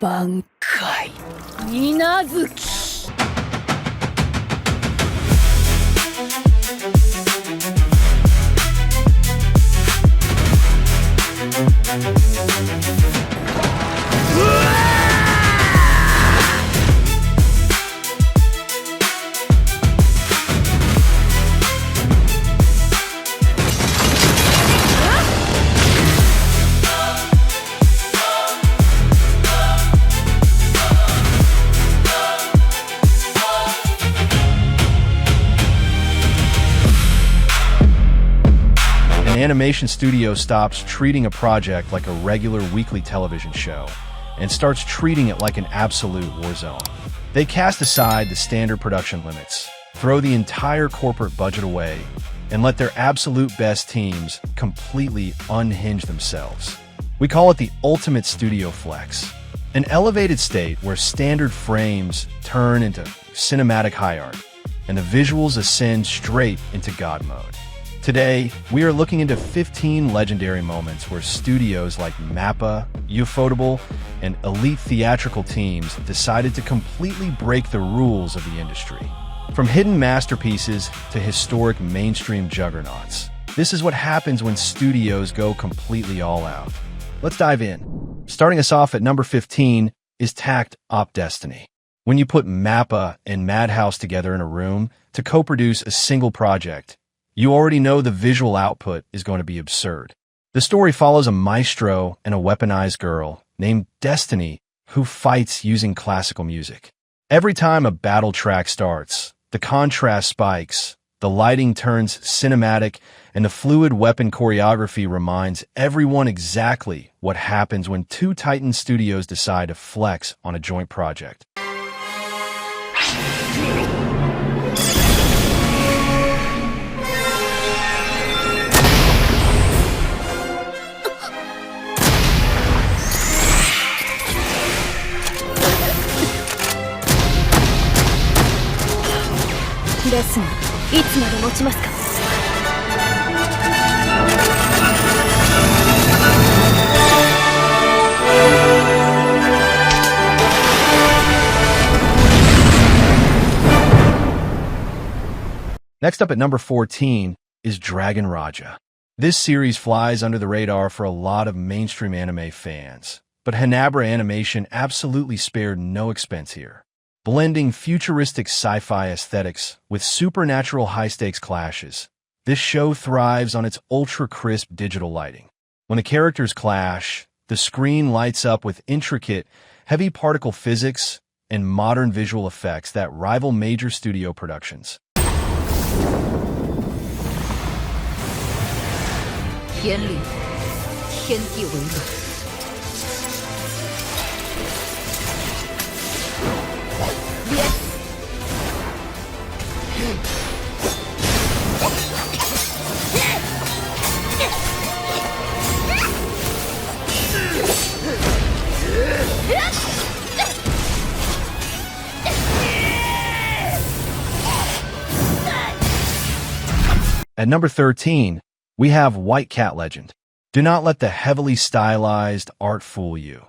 挽回水無月 An animation studio stops treating a project like a regular weekly television show and starts treating it like an absolute war zone. They cast aside the standard production limits, throw the entire corporate budget away, and let their absolute best teams completely unhinge themselves. We call it the ultimate studio flex, an elevated state where standard frames turn into cinematic high art, and the visuals ascend straight into God mode. Today, we are looking into 15 legendary moments where studios like MAPPA, Ufotable, and elite theatrical teams decided to completely break the rules of the industry. From hidden masterpieces to historic mainstream juggernauts, this is what happens when studios go completely all out. Let's dive in. Starting us off at number 15 is Takt Op Destiny. When you put MAPPA and Madhouse together in a room to co-produce a single project, you already know the visual output is going to be absurd. The story follows a maestro and a weaponized girl named Destiny who fights using classical music. Every time a battle track starts, the contrast spikes, the lighting turns cinematic, and the fluid weapon choreography reminds everyone exactly what happens when two Titan studios decide to flex on a joint project. Next up at number 14 is Dragon Raja. This series flies under the radar for a lot of mainstream anime fans, but Hanabara Animation absolutely spared no expense here. Blending futuristic sci-fi aesthetics with supernatural high-stakes clashes, this show thrives on its ultra-crisp digital lighting. When the characters clash, the screen lights up with intricate, heavy particle physics and modern visual effects that rival major studio productions. At number 13, we have White Cat Legend. Do not let the heavily stylized art fool you.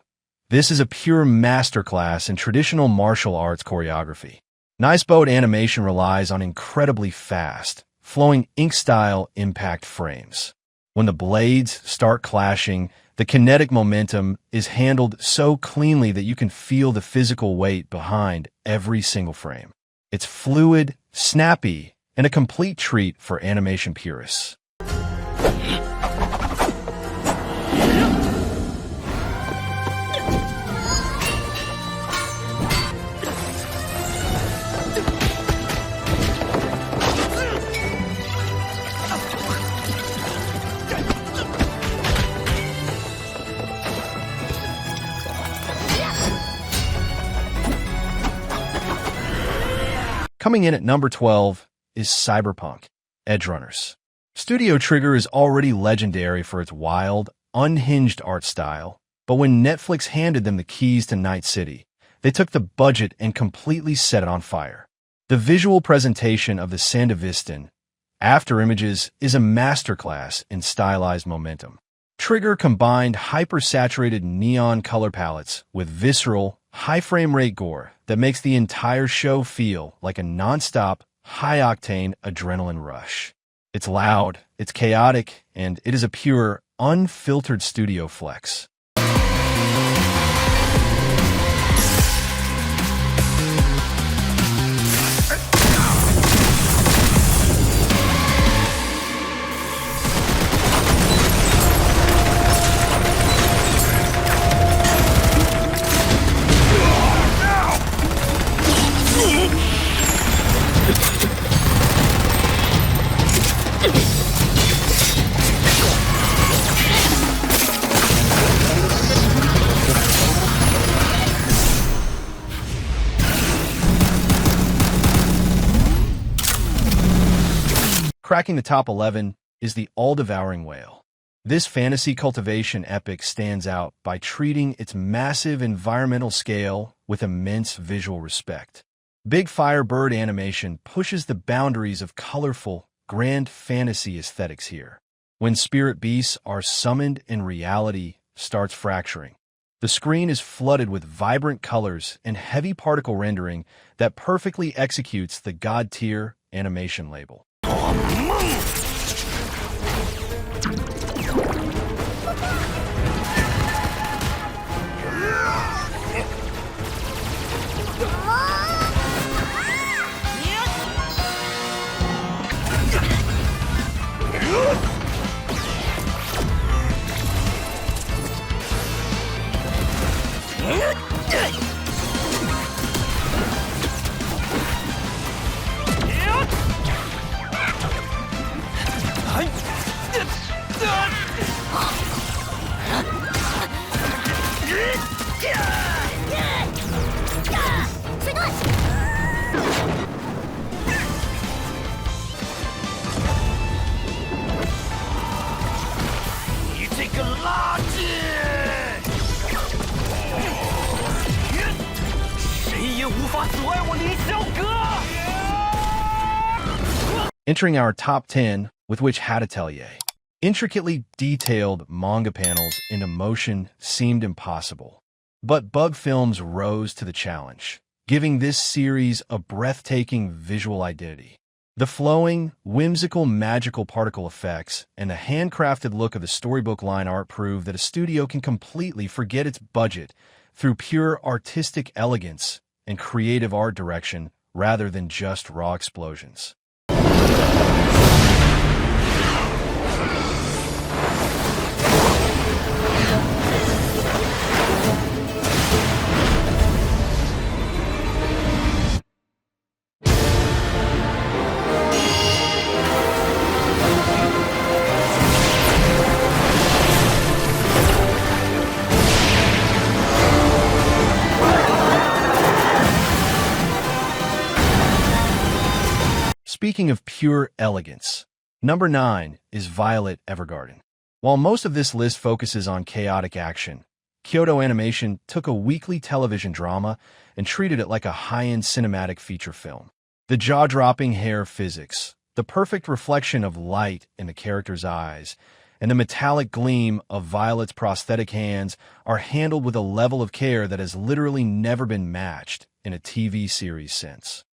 This is a pure masterclass in traditional martial arts choreography. Nice Boat Animation relies on incredibly fast, flowing ink-style impact frames. When the blades start clashing, the kinetic momentum is handled so cleanly that you can feel the physical weight behind every single frame. It's fluid, snappy, and a complete treat for animation purists. Coming in at number 12 is Cyberpunk, Edgerunners. Studio Trigger is already legendary for its wild, unhinged art style, but when Netflix handed them the keys to Night City, they took the budget and completely set it on fire. The visual presentation of the Sandevistan After Images is a masterclass in stylized momentum. Trigger combined hyper-saturated neon color palettes with visceral, high-frame-rate gore that makes the entire show feel like a non-stop, high-octane adrenaline rush. It's loud, it's chaotic, and it is a pure, unfiltered studio flex. Cracking the top 11 is the Devouring Whale. This fantasy cultivation epic stands out by treating its massive environmental scale with immense visual respect. Big Firebird animation pushes the boundaries of colorful, grand fantasy aesthetics here. When spirit beasts are summoned and reality starts fracturing. The screen is flooded with vibrant colors and heavy particle rendering that perfectly executes the God-tier animation label. Entering our top 10, with which had Atelier. Intricately detailed manga panels into motion seemed impossible. But Bug Films rose to the challenge, giving this series a breathtaking visual identity. The flowing, whimsical, magical particle effects and the handcrafted look of the storybook line art prove that a studio can completely forget its budget through pure artistic elegance and creative art direction rather than just raw explosions. Speaking of pure elegance, number 9 is Violet Evergarden. While most of this list focuses on chaotic action, Kyoto Animation took a weekly television drama and treated it like a high-end cinematic feature film. The jaw-dropping hair physics, the perfect reflection of light in the character's eyes, and the metallic gleam of Violet's prosthetic hands are handled with a level of care that has literally never been matched in a TV series since.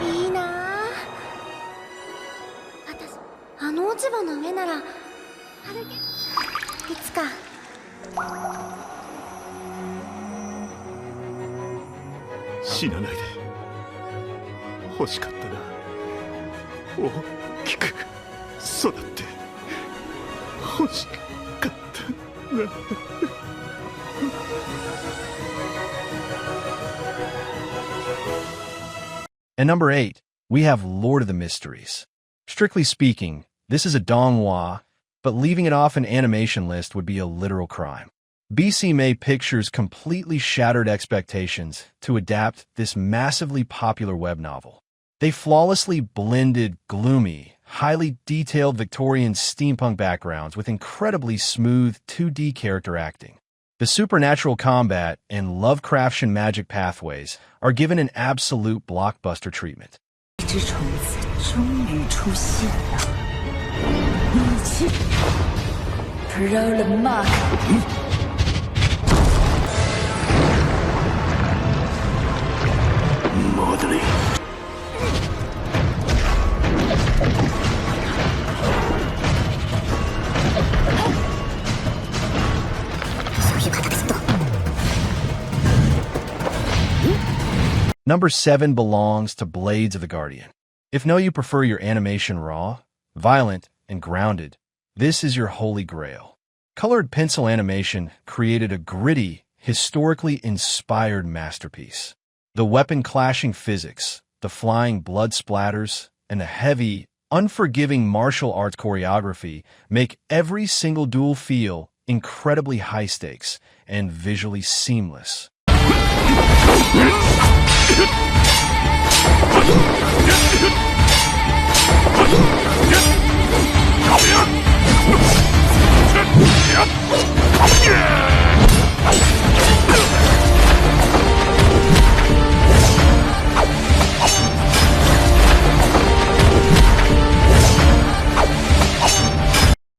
いいなあ。私あの落ち葉の上なら歩け。いつか。死なないで。欲しかったな。大きく育って欲しかったな。And number 8, we have Lord of the Mysteries. Strictly speaking, this is a Donghua, but leaving it off an animation list would be a literal crime. BC May Pictures completely shattered expectations to adapt this massively popular web novel. They flawlessly blended gloomy, highly detailed Victorian steampunk backgrounds with incredibly smooth 2D character acting. The supernatural combat and Lovecraftian magic pathways are given an absolute blockbuster treatment. 一只虫子终于出现了，武器 Pro the Mark。マドリー。Number 7 belongs to Blades of the Guardian. If you prefer your animation raw, violent, and grounded, this is your holy grail. Colored pencil animation created a gritty, historically inspired masterpiece. The weapon-clashing physics, the flying blood splatters, and the heavy, unforgiving martial arts choreography make every single duel feel incredibly high-stakes and visually seamless.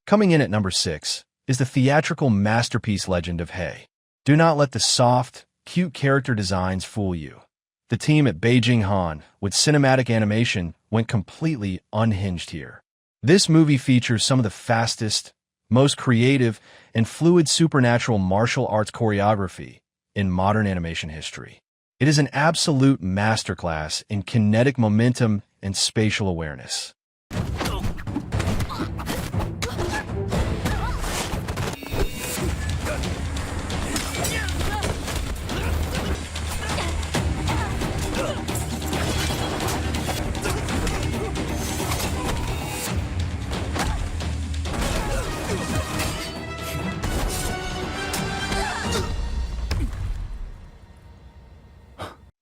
Coming in at number 6 is the theatrical masterpiece Legend of Hei. Do not let the soft, cute character designs fool you. The team at Beijing Han, with cinematic animation, went completely unhinged here. This movie features some of the fastest, most creative, and fluid supernatural martial arts choreography in modern animation history. It is an absolute masterclass in kinetic momentum and spatial awareness.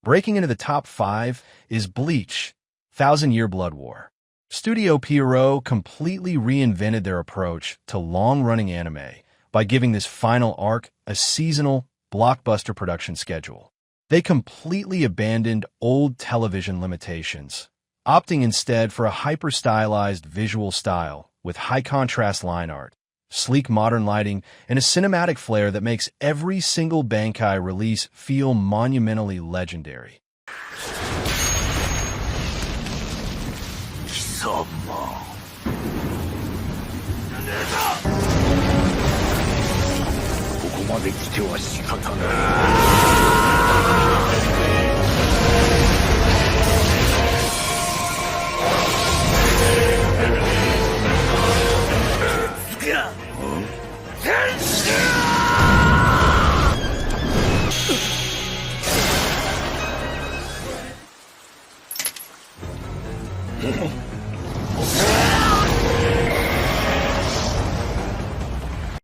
Breaking into the top 5 is Bleach, Thousand-Year Blood War. Studio Pierrot completely reinvented their approach to long-running anime by giving this final arc a seasonal, blockbuster production schedule. They completely abandoned old television limitations, opting instead for a hyper-stylized visual style with high-contrast line art, sleek modern lighting, and a cinematic flair that makes every single Bankai release feel monumentally legendary.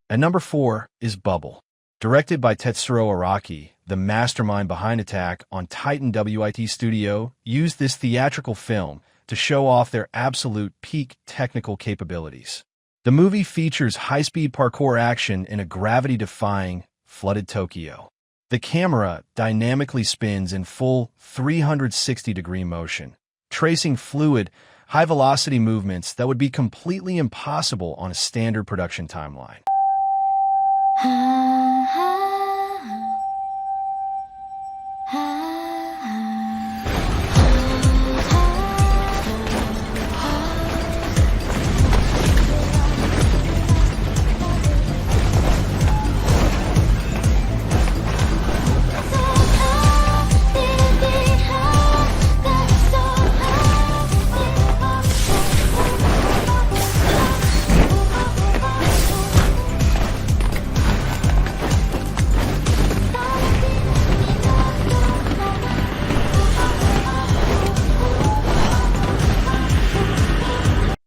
At number 4 is Bubble. Directed by Tetsuro Araki, the mastermind behind Attack on Titan WIT Studio used this theatrical film to show off their absolute peak technical capabilities. The movie features high-speed parkour action in a gravity-defying, flooded Tokyo. The camera dynamically spins in full 360-degree motion, tracing fluid, high-velocity movements that would be completely impossible on a standard production timeline.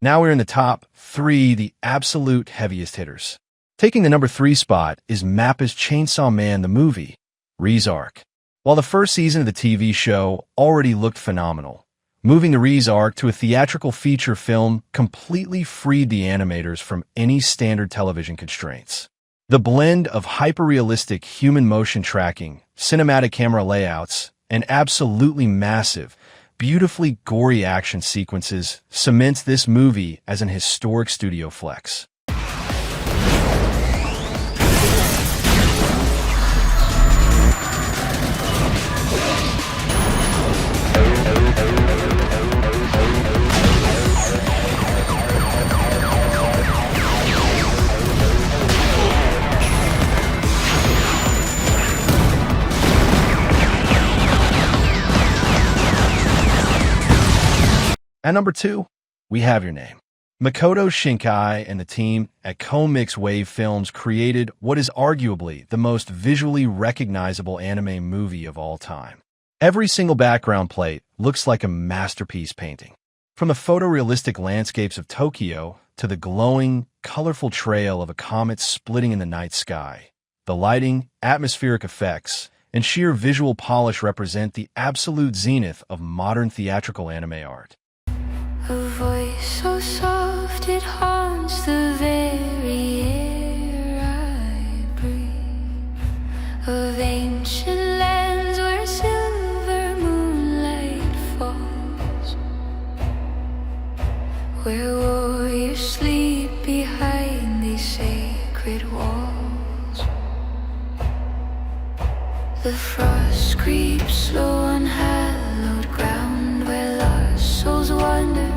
Now we're in the top 3, the absolute heaviest hitters. Taking the number 3 spot is MAPPA's Chainsaw Man the movie, Reze arc. While the first season of the TV show already looked phenomenal, moving the Reze arc to a theatrical feature film completely freed the animators from any standard television constraints. The blend of hyper-realistic human motion tracking, cinematic camera layouts, and absolutely massive, beautifully gory action sequences cements this movie as an historic studio flex. At number 2, we have your name. Makoto Shinkai and the team at Comics Wave Films created what is arguably the most visually recognizable anime movie of all time. Every single background plate looks like a masterpiece painting. From the photorealistic landscapes of Tokyo to the glowing, colorful trail of a comet splitting in the night sky, the lighting, atmospheric effects, and sheer visual polish represent the absolute zenith of modern theatrical anime art. A voice so soft it haunts the very air I breathe, of ancient lands where silver moonlight falls, where warriors sleep behind these sacred walls. The frost creeps slow on hallowed ground where lost souls wander.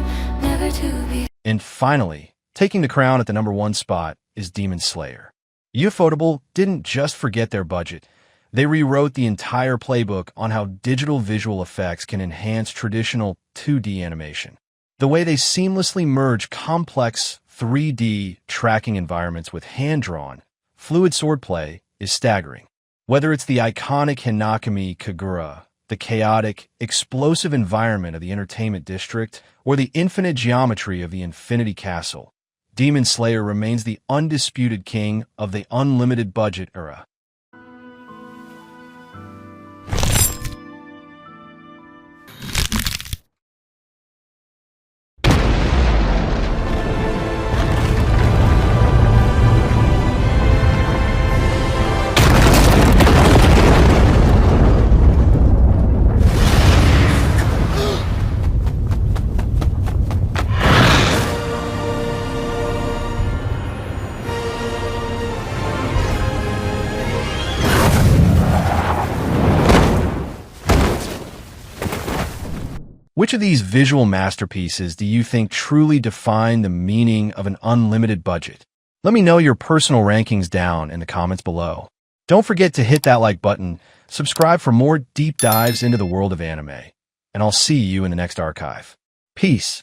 And finally, taking the crown at the number 1 spot is Demon Slayer. Ufotable didn't just forget their budget. They rewrote the entire playbook on how digital visual effects can enhance traditional 2D animation. The way they seamlessly merge complex 3D tracking environments with hand-drawn, fluid swordplay is staggering. Whether it's the iconic Hinakami Kagura, the chaotic, explosive environment of the entertainment district, or the infinite geometry of the Infinity Castle, Demon Slayer remains the undisputed king of the unlimited budget era. Which of these visual masterpieces do you think truly define the meaning of an unlimited budget? Let me know your personal rankings down in the comments below. Don't forget to hit that like button, subscribe for more deep dives into the world of anime, and I'll see you in the next archive. Peace.